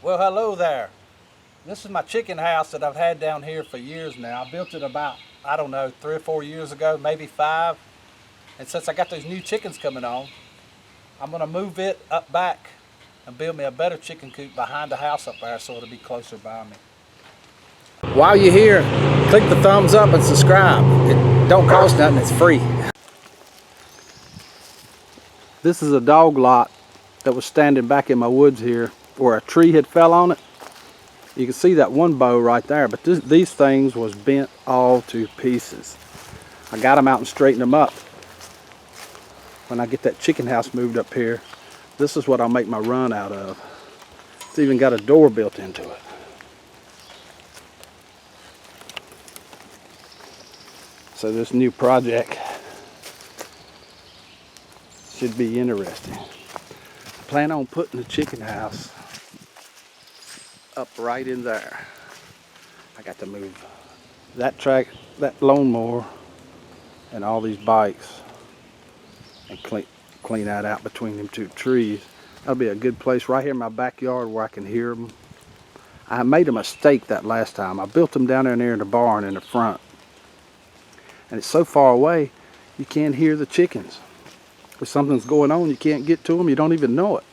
Well, hello there. This is my chicken house that I've had down here for years now. I built it about, I don't know, 3 or 4 years ago, maybe 5. And since I got those new chickens coming on, I'm gonna move it up back and build me a better chicken coop behind the house up there so it'll be closer by me. While you're here, click the thumbs up and subscribe. It don't cost nothing, it's free. This is a dog lot that was standing back in my woods here where a tree had fell on it. You can see that one bow right there, but these things was bent all to pieces. I got them out and straightened them up. When I get that chicken house moved up here, this is what I'll make my run out of. It's even got a door built into it. So this new project should be interesting. I plan on putting the chicken house up right in there. I got to move that that lawnmower and all these bikes and clean that out between them 2 trees. That'll be a good place right here in my backyard where I can hear them. I made a mistake that last time. I built them down there in the barn in the front. And it's so far away, you can't hear the chickens. If something's going on, you can't get to them, you don't even know it.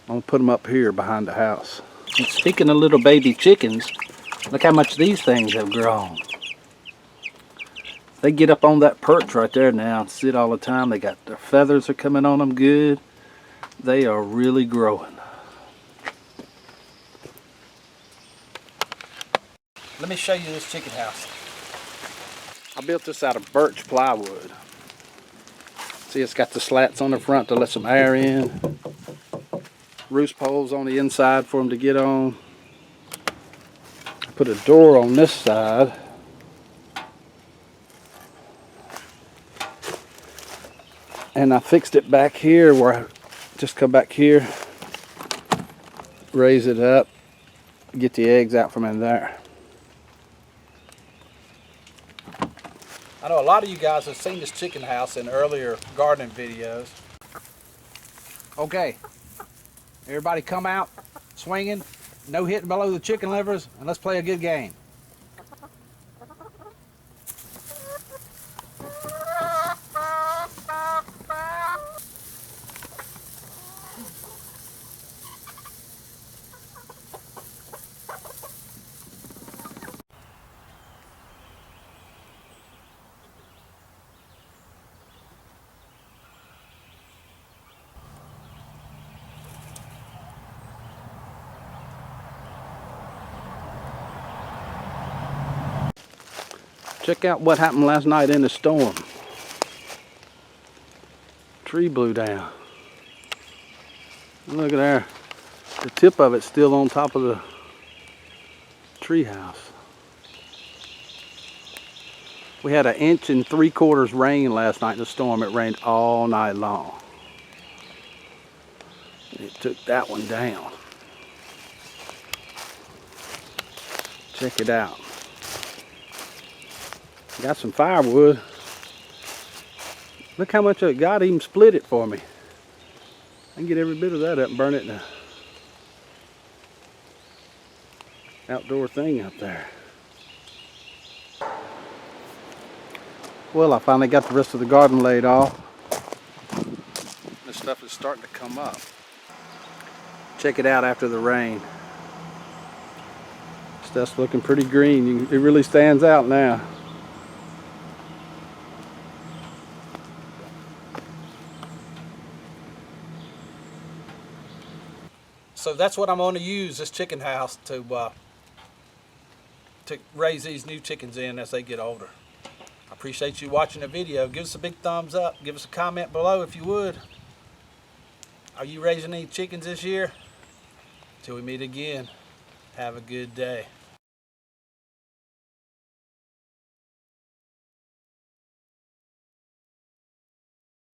I'm gonna put them up here behind the house. And speaking of little baby chickens, look how much these things have grown. They get up on that perch right there now and sit all the time. They got their feathers are coming on them good. They are really growing. Let me show you this chicken house. I built this out of birch plywood. See, it's got the slats on the front to let some air in. Roost poles on the inside for them to get on. I put a door on this side. And I fixed it back here where I just come back here, raise it up, get the eggs out from in there. I know a lot of you guys have seen this chicken house in earlier gardening videos. Okay, everybody come out swinging, no hitting below the chicken livers, and let's play a good game. Check out what happened last night in the storm. Tree blew down. Look at there. The tip of it's still on top of the tree house. We had 1 3/4 inches rain last night in the storm. It rained all night long. It took that one down. Check it out. Got some firewood. Look how much God even split it for me. I can get every bit of that up and burn it in a outdoor thing out there. Well, I finally got the rest of the garden laid off. This stuff is starting to come up. Check it out after the rain. Stuff's looking pretty green. It really stands out now. So that's what I'm going to use this chicken house to raise these new chickens in as they get older. I appreciate you watching the video. Give us a big thumbs up. Give us a comment below if you would. Are you raising any chickens this year? Till we meet again, have a good day.